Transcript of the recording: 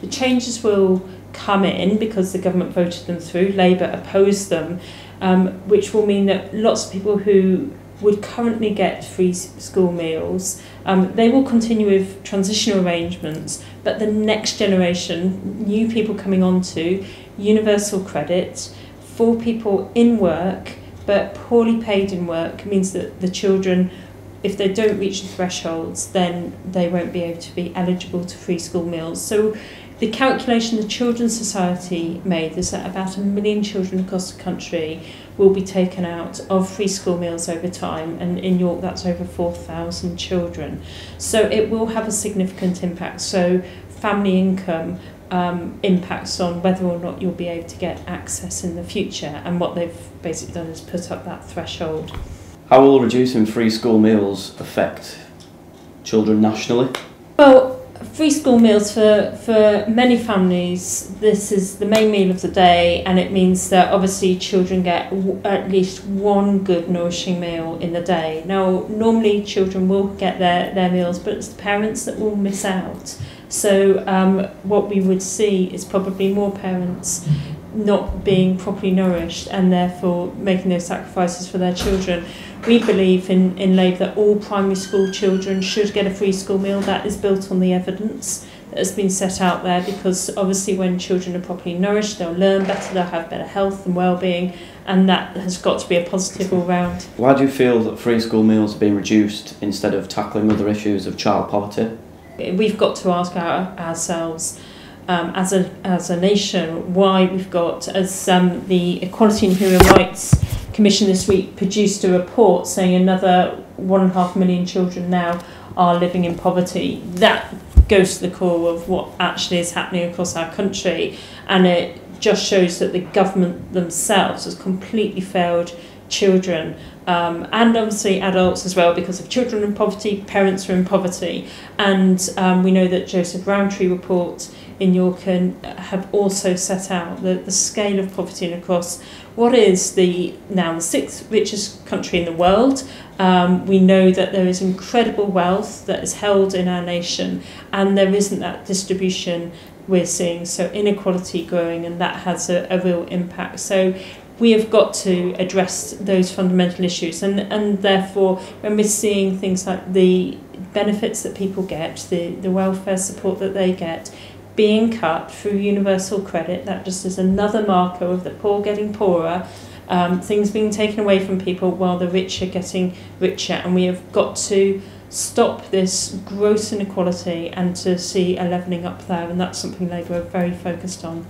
the changes will come in because the government voted them through. Labour opposed them, which will mean that lots of people who would currently get free school meals, they will continue with transitional arrangements, but the next generation, new people coming onto universal credit for people in work but poorly paid in work, means that the children, if they don't reach the thresholds, then they won't be able to be eligible to free school meals. So the calculation the Children's Society made is that about 1 million children across the country will be taken out of free school meals over time, and in York that's over 4,000 children. So it will have a significant impact. So family income impacts on whether or not you'll be able to get access in the future, and what they've basically done is put up that threshold. How will reducing free school meals affect children nationally? Well, free school meals for many families, this is the main meal of the day, and it means that obviously children get at least one good nourishing meal in the day. Now, normally children will get their meals, but it's the parents that will miss out. So what we would see is probably more parents not being properly nourished and therefore making those sacrifices for their children. We believe in Labour that all primary school children should get a free school meal. That is built on the evidence that has been set out there, because obviously when children are properly nourished, they'll learn better, they'll have better health and well-being, and that has got to be a positive all round. Why do you feel that free school meals are being reduced instead of tackling other issues of child poverty? We've got to ask ourselves as a nation why we've got, as the Equality and Human Rights Commission this week produced a report saying another 1.5 million children now are living in poverty. That goes to the core of what actually is happening across our country, and it just shows that the government themselves has completely failed children, and obviously adults as well, because if children are in poverty, parents are in poverty. And we know that Joseph Rowntree report in Yorkie have also set out the scale of poverty and across what is now the 6th richest country in the world. We know that there is incredible wealth that is held in our nation, and there isn't that distribution we're seeing, so inequality growing, and that has a real impact. So we have got to address those fundamental issues, and therefore when we're seeing things like the benefits that people get, the welfare support that they get being cut through universal credit, that just is another marker of the poor getting poorer, things being taken away from people while the rich are getting richer, and we have got to stop this gross inequality and to see a levelling up there, and that's something Labour are very focused on.